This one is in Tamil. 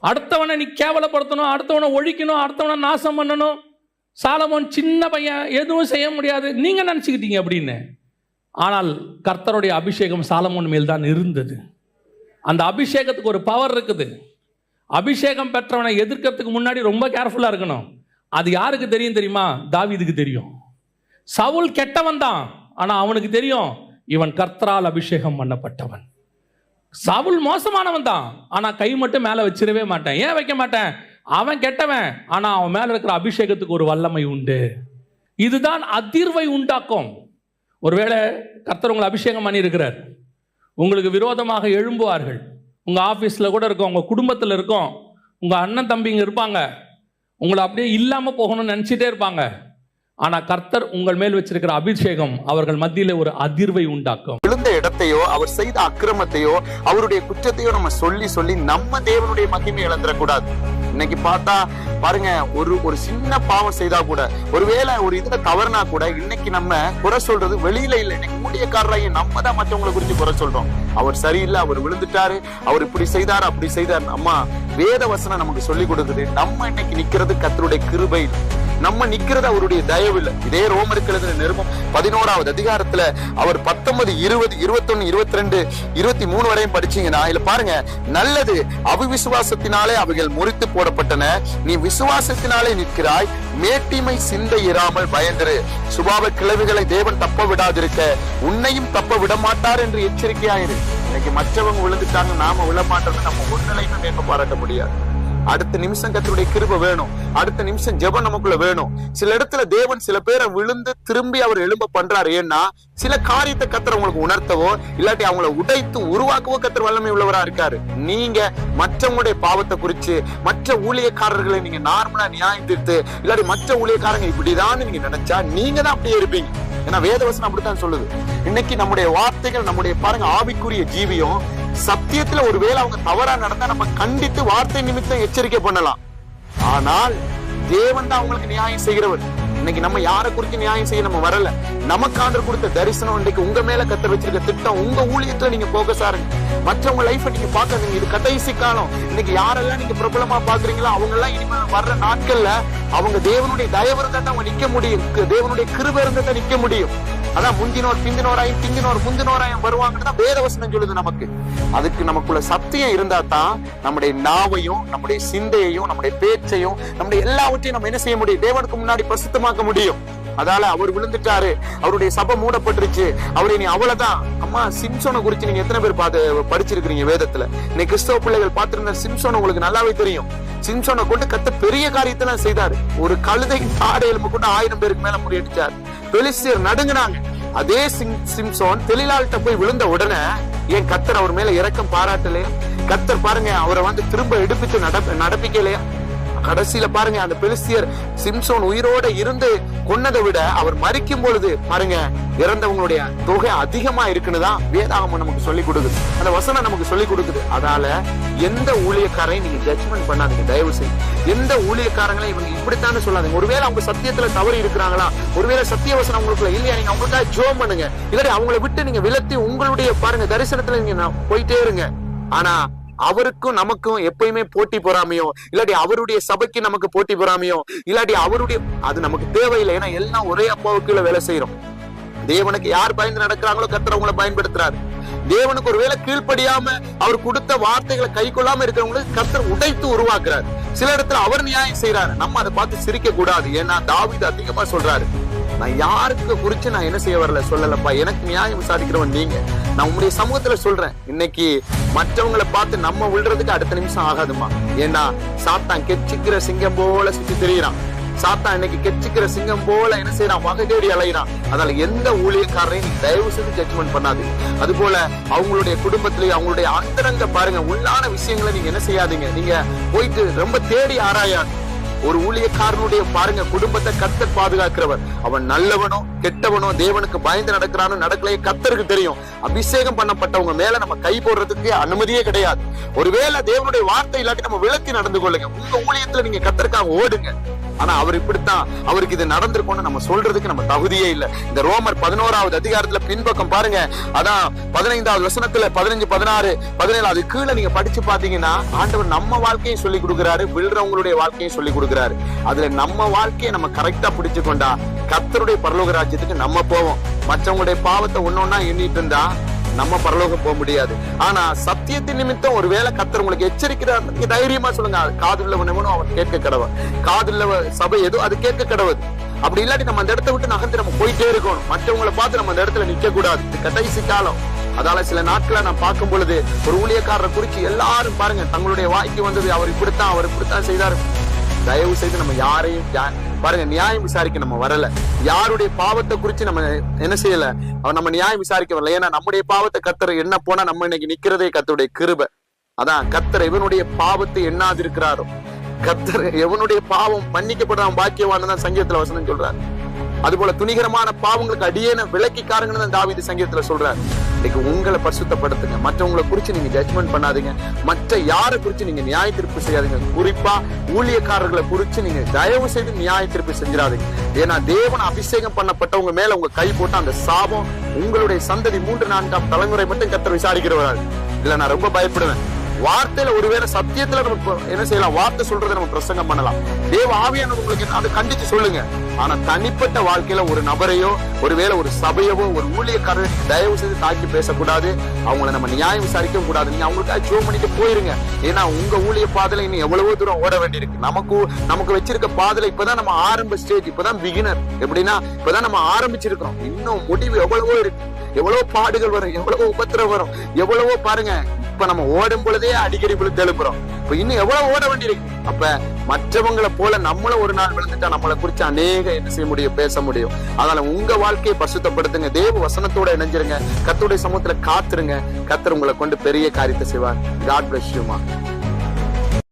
அடுத்தவனை நீ கேவலப்படுத்தணும், அடுத்தவனை ஒழிக்கணும், அடுத்தவனை நாசம் பண்ணணும். சாலமோன் சின்ன பையன், எதுவும் செய்ய முடியாது நீங்க நினச்சிக்கிட்டீங்க அப்படின்னு. ஆனால் கர்த்தருடைய அபிஷேகம் சாலமோன் மேல் தான் இருந்தது. அந்த அபிஷேகத்துக்கு ஒரு பவர் இருக்குது. அபிஷேகம் பெற்றவனை எதிர்க்கிறதுக்கு முன்னாடி ரொம்ப கேர்ஃபுல்லாக இருக்கணும். அது யாருக்கு தெரியும் தெரியுமா? தாவீதுக்கு தெரியும். சவுல் கெட்டவன் தான், ஆனால் அவனுக்கு தெரியும் இவன் கர்த்தரால் அபிஷேகம் பண்ணப்பட்டவன். சவுல் மோசமானவன் தான், ஆனால் கை மட்டும் மேலே வச்சிடவே மாட்டேன். ஏன் வைக்க மாட்டேன்? அவன் கெட்டவன், ஆனால் அவன் மேலே இருக்கிற அபிஷேகத்துக்கு ஒரு வல்லமை உண்டு. இதுதான் அதிர்வை உண்டாக்கும். ஒருவேளை கர்த்தர் உங்களை அபிஷேகம் பண்ணியிருக்கிறார், உங்களுக்கு விரோதமாக எழும்புவார்கள். உங்கள் ஆஃபீஸில் கூட இருக்கும், உங்கள் குடும்பத்தில் இருக்கும், உங்கள் அண்ணன் தம்பிங்க இருப்பாங்க, உங்களை அப்படியே இல்லாமல் போகணும்னு நினச்சிட்டே இருப்பாங்க. ஆனால் கர்த்தர் உங்கள் மேல் வச்சிருக்கிற அபிஷேகம் அவர்கள் மத்தியில் ஒரு அதிர்வை உண்டாக்கும். விழுந்த இடத்தையோ அவர் செய்த அக்கிரமத்தையோ அவருடைய குற்றத்தையோ நம்ம சொல்லி சொல்லி நம்ம தேவனுடைய மகிமை இழந்துடக்கூடாது. இன்னைக்கு பார்த்தா பாருங்க, ஒரு சின்ன பாவம் செய்தா கூட, ஒருவேளை ஒரு இதுல தவறுனா கூட இன்னைக்கு நம்ம குறை சொல்றது வெளியில இல்லை. இன்னைக்கு ஊழியக்காரராக நம்ம தான் மற்றவங்களை குறித்து குறை சொல்றோம். அவர் சரியில்லை, அவர் விழுந்துட்டாரு, அவர் இப்படி செய்தாரு, அப்படி செய்தார். அம்மா வேத வசனம் நமக்கு சொல்லி கொடுக்குது, நம்ம இன்னைக்கு நிக்கிறது கர்த்தருடைய கிருபை, நம்ம நிக்கிறது அவருடைய தயவு இல்லை. இதே ரோமருக்கு எழுதின நிருபம் 11வது அதிகாரத்துல அவர் 19, 20, 21, 22, 23 வரையும் படிச்சீங்கன்னா இதுல பாருங்க, நல்லது அவிசுவாசத்தினாலே அவைகள் முறித்து போடப்பட்டன, நீ விசுவாசத்தினாலே நிற்கிறாய், மேட்டிமை சிந்தை இராமல் பயந்திரு, சுபாவ கிளவிகளை தேவன் தப்ப விடாதிருக்க உன்னையும் தப்ப விட மாட்டார் என்று எச்சரிக்கையாயிரு. இன்னைக்கு மற்றவங்க விழுந்துட்டாங்க, நாம விழ மாட்டோம்னு நம்ம ஒரு நிலைமை மேன்மை பாராட்ட முடியாது. அடுத்த நிமிஷம் கர்த்தருடைய கிருபை வேணும், அடுத்த நிமிஷம் ஜெபம் நமக்குள்ள வேணும். சில இடத்துல தேவன் சில பேரை விழுந்து திரும்பி அவர் எழும்ப பண்றாரு. ஏன்னா சில காரியத்தை கர்த்தர் உங்களுக்கு உணர்த்தவோ இல்லாட்டி அவங்களை உடைத்து உருவாக்கவோ கர்த்தர் வல்லமை உள்ளவரா இருக்காரு. நீங்க மற்றவங்களுடைய பாவத்தை குறிச்சு மற்ற ஊழியக்காரர்களை நீங்க நார்மலா நியாயம் தீர்த்து இல்லாட்டி மற்ற ஊழியக்காரங்க இப்படிதான் நீங்க நினைச்சா நீங்க தான் அப்படியே இருப்பீங்க. ஏன்னா வேதவசனம் அப்படித்தான் சொல்லுது. இன்னைக்கு நம்முடைய வார்த்தைகள், நம்முடைய பாருங்க ஆவிக்குரிய ஜீவியம் சத்தியத்துல ஒருவேளை அவங்க தவறா நடந்தா நம்ம கண்டித்து வார்த்தை நிமித்தம் எச்சரிக்கை பண்ணலாம். ஆனால் தேவன் தான் அவங்களுக்கு நியாயம் செய்கிறவர். இன்னைக்கு நம்ம யாரை குறித்து நியாயம் செய்ய நம்ம வரல. நமக்கு ஆண்டவர் கொடுத்த தரிசனம், இன்னைக்கு உங்க மேல கர்த்தர் வச்சிருக்க திட்டம், உங்க ஊழியத்துல நீங்க போக்கஸ் ஆருங்க. மற்றவங்க லைஃபை நீங்க பாக்காதீங்க. இது கடைசி காலம். இன்னைக்கு யாரெல்லாம் நீங்க பிரபலமா பாக்குறீங்களோ அவங்க எல்லாம் இனிமேல் வர்ற நாட்கள்ல அவங்க தேவனுடைய தயவு இருந்தா அவங்க நிக்க முடியும், தேவனுடைய கிருபை இருந்தா நிக்க முடியும். அதான் முந்தினோர் பிந்தினோராயும் பிந்தினோர் முந்தினோராயும் வருவாங்கன்னு வேதவசனம் சொல்லுது நமக்கு. அதுக்கு நமக்குள்ள சத்தியம் இருந்தா தான் நம்முடைய நாவையும் நம்முடைய சிந்தையையும் நம்முடைய பேச்சையும் நம்முடைய எல்லாவற்றையும் நம்ம என்ன செய்ய முடியும்? தேவனுக்கு முன்னாடி பிரசித்தமாக்க முடியும். அதால அவர் விழுந்துட்டாரு, அவருடைய சபை மூடப்பட்டுருச்சு, அவரை நீ அவ்வளவுதான். அம்மா சிம்சோனை குறிச்சு நீங்க எத்தனை பேர் படிச்சிருக்கீங்க வேதத்துல? இன்னைக்கு கிறிஸ்தவ பிள்ளைகள் பார்த்திருந்த சிம்சோன் உங்களுக்கு நல்லாவே தெரியும். சிம்சோனை கொண்டு கர்த்தர் பெரிய காரியத்தெல்லாம் செய்தாரு. ஒரு கழுதை ஆடை எலும்பு கொண்டு 1000 பேருக்கு மேல முறியடிச்சார். பெலிஸ்தியர் நடுங்கினாங்க. அதே சிம்சோன் தெளிலாள்கிட்ட போய் விழுந்த உடனே ஏன் கர்த்தர் அவர் மேல இரக்கம் பாராட்டலையா? கர்த்தர் பாருங்க அவரை திரும்ப எடுப்பித்து நடப்பிக்கலையா? கடைசியில பாருங்க அந்த பெலிஸ்தியர் சிம்சோன் உயிரோட இருந்து கொன்னதை விட அவர் மரிக்கும் பொழுது பாருங்க இறந்தவங்களுடைய தொகை அதிகமா இருக்குன்னுதான் வேதாகமம் நமக்கு சொல்லி கொடுக்குது. அந்த வசனம் நமக்கு சொல்லி கொடுக்குது. அதனால எந்த ஊழியக்காரையும் நீங்க ஜட்ஜ்மெண்ட் பண்ணாதீங்க தயவு செய்து. எந்த ஊழியக்காரங்களையும் இவங்க இப்படித்தானே சொல்லாதீங்க. ஒருவேளை அவங்க சத்தியத்துல தவறு இருக்கிறாங்களா, ஒருவேளை சத்திய வசனம் உங்களுக்குள்ள இல்லையா, நீங்க அவங்களுக்காக ஜெபம் பண்ணுங்க. இல்லாட்டி அவங்களை விட்டு நீங்க விலத்தி உங்களுடைய பாருங்க தரிசனத்துல நீங்க போயிட்டே இருங்க. ஆனா அவருக்கும் நமக்கும் எப்பயுமே போட்டி பொறாமையோ இல்லாட்டி அவருடைய சபைக்கு நமக்கு போட்டி பொறாமையோ இல்லாட்டி அவருடைய அது நமக்கு தேவையில்லை. ஏன்னா எல்லாம் ஒரே அப்பாவுக்குள்ள வேலை செய்யறோம். தேவனுக்கு யார் பயந்து நடக்கிறாங்களோ கர்த்தர் அவங்களை பயன்படுத்துறாரு. தேவனுக்கு ஒருவேளை கீழ்ப்படியாம அவர் கொடுத்த வார்த்தைகளை கை கொள்ளாம இருக்கிறவங்களுக்கு கர்த்தர் உடைத்து உருவாக்குறாரு. சில இடத்துல அவர் நியாயம் செய்யறாரு. நம்ம அதை பார்த்து சிரிக்க கூடாது. ஏன்னா தாவீது அதிகமா சொல்றாரு, நான் யாருக்கு குறிச்சு நான் என்ன செய்ய வரல சொல்லலப்பா, எனக்கு நியாயம் விசாரிக்கிறவன் நீங்க. நான் உங்களுடைய சமூகத்துல சொல்றேன், இன்னைக்கு மற்றவங்களை பார்த்து நம்ம விழுறதுக்கு அடுத்த நிமிஷம் ஆகாதுமா. ஏன்னா சாத்தான் கெச்சிக்கிற சிங்கம் போல சுத்தி தெரியுறான். சாத்தான் இன்னைக்கு கெச்சிக்கிற சிங்கம் போல என்ன செய்யறான்? வகை தேடி அலைகிறான். அதனால எந்த ஊழியக்காரரையும் நீங்க தயவு செய்து ஜட்ஜ்மெண்ட் பண்ணாது. அது போல அவங்களுடைய குடும்பத்திலேயே அவங்களுடைய அந்தரங்க பாருங்க உள்ளான விஷயங்களை நீங்க என்ன செய்யாதீங்க. நீங்க போயிட்டு ரொம்ப தேடி ஆராயாது. ஒரு ஊழியக்காரனுடைய பாருங்க குடும்பத்தை கர்த்தர் பாதுகாக்கிறவர். அவன் நல்லவனோ கெட்டவனோ தேவனுக்கு பயந்து நடக்கிறானோ நடக்கலையே கர்த்தருக்கு தெரியும். அபிஷேகம் பண்ணப்பட்டவங்க மேல நம்ம கை போடுறதுக்கு அனுமதியே கிடையாது. ஒருவேளை தேவனுடைய வார்த்தை இல்லாட்டி நம்ம விளக்கி நடந்து கொள்ளுங்க. உங்க ஊழியத்துல நீங்க கர்த்தருக்காக ஓடுங்க. ஆனா அவர் இப்படித்தான், அவருக்கு இது நடந்திருக்கும்னு நம்ம சொல்றதுக்கு நம்ம தகுதியே இல்லை. இந்த ரோமர் 11வது அதிகாரத்துல பின்பக்கம் பாருங்க, அதான் 15வது வசனத்துல 15, 16, 17 அது கீழே நீங்க படிச்சு பாத்தீங்கன்னா ஆண்டவர் நம்ம வாழ்க்கையும் சொல்லி கொடுக்கிறாரு, விழுறவங்களுடைய வாழ்க்கையும் சொல்லி கொடுக்கிறாரு. அதுல நம்ம வாழ்க்கையை நம்ம கரெக்டா பிடிச்சு கொண்டா கர்த்தருடைய பரலோக ராஜ்யத்துக்கு நம்ம போவோம். மற்றவங்களுடைய பாவத்தை ஒன்னொன்னா எண்ணிட்டு இருந்தா நம்ம பரலோகம் போக முடியாது. ஆனா சத்தியத்தின் நிமித்தம் ஒருவேளை கர்த்தர் உங்களுக்கு எச்சரிக்கிறார், நீங்க தைரியமா சொல்லுங்க, காதுள்ளவனும் அவன் கேட்க கடவன், காதுள்ள சபை எதோ அது கேட்க கடவுது. அப்படி இல்லாட்டி நம்ம அந்த இடத்த விட்டு நகர்ந்து நம்ம போயிட்டே இருக்கணும். மற்றவங்களை பார்த்து நம்ம அந்த இடத்துல நிக்க கூடாது. இது கடைசி காலம். அதால சில நாட்களை நான் பார்க்கும் பொழுது ஒரு ஊழியக்காரரை குறிச்சு எல்லாரும் பாருங்க தங்களுடைய வாய்க்கு வந்தது, அவர் இப்படித்தான் செய்தாரு. தயவு செய்து நம்ம யாரையும் பாருங்க நியாயம் விசாரிக்க நம்ம வரல. யாருடைய பாவத்தை குறிச்சு நம்ம என்ன செய்யல, நம்ம நியாயம் விசாரிக்க வரல. ஏன்னா நம்முடைய பாவத்தை கர்த்தர் என்ன போனா நம்ம இன்னைக்கு நிக்கிறதே கர்த்தருடைய கிருபை. அதான் கர்த்தர் எவனுடைய பாவத்தை எண்ணாது இருக்கிறாரோ, கர்த்தர் எவனுடைய பாவம் மன்னிக்கப்படாம பாக்கியவான்னு தான் சங்கீதத்துல வசனம் சொல்றாரு. அதுபோல துணிகரமான பாவங்களுக்கு அடியேன விலக்கிக்காரங்கன்னு தான் தாவீது சங்கீதத்துல சொல்றாரு. இன்னைக்கு உங்களை பரிசுத்தப்படுத்துங்க. மற்றவங்களை குறிச்சு நீங்க ஜட்ஜ்மெண்ட் பண்ணாதீங்க. மற்ற யாரை குறிச்சு நீங்க நியாய தீர்ப்பு செய்யாதீங்க. குறிப்பா ஊழியக்காரர்களை குறிச்சு நீங்க தயவு செய்து நியாய தீர்ப்பு செஞ்சிடாதீங்க. ஏன்னா தேவன் அபிஷேகம் பண்ணப்பட்டவங்க மேல உங்க கை போட்டு அந்த சாபம் உங்களுடைய சந்ததி 3, 4ஆம் தலைமுறை மட்டும் கர்த்தர் விசாரிக்கிறவரால். இல்ல நான் ரொம்ப பயப்படுவேன். வார்த்தையில ஒருவேளை சத்தியத்துல நம்ம என்ன செய்யலாம், வார்த்தை சொல்றதை நம்ம பிரசங்கம் பண்ணலாம். தேவ ஆவியானவர் உங்களுக்கு அதை கண்டிச்சு சொல்லுங்க. ஆனா தனிப்பட்ட வாழ்க்கையில ஒரு நபரையோ ஒருவேளை ஒரு சபையவோ ஒரு ஊழியக்காரர் தயவு செய்து தாக்கி பேசக்கூடாது. அவங்களை நம்ம நியாயம் விசாரிக்க கூடாது. நீங்க அவங்களுக்காக ஜோ பண்ணிட்டு போயிருங்க. ஏன்னா உங்க ஊழிய பாதையில இன்னும் எவ்வளவோ தூரம் ஓட வேண்டியிருக்கு. நமக்கு வச்சிருக்க பாதையில இப்பதான் நம்ம ஆரம்ப ஸ்டேஜ், இப்பதான் பிகினர். எப்படின்னா இப்பதான் நம்ம ஆரம்பிச்சிருக்கிறோம். இன்னும் முடிவு எவ்வளவோ இருக்கு. எவ்வளவு பாடுகள் வரும், எவ்வளவோ உபத்திரம் வரும், எவ்வளவோ பாருங்க. இப்ப நம்ம ஓடும் பொழுதே அடிக்கடி விழுந்து எழுப்புறோம். இப்ப இன்னும் எவ்வளவு ஓட வேண்டியிருக்கு. அப்ப மற்றவங்களை போல நம்மளும் ஒரு நாள் விழுந்துட்டா நம்மளை குறிச்சு அநேக என்ன செய்ய முடியும், பேச முடியும். அதனால உங்க வாழ்க்கையை பரிசுத்தப்படுத்துங்க. தேவ வசனத்தோட இணைஞ்சிருங்க. கர்த்தருடைய சமூகத்துல காத்துருங்க. கர்த்தர் உங்களை கொண்டு பெரிய காரியத்தை செய்வார். God bless you.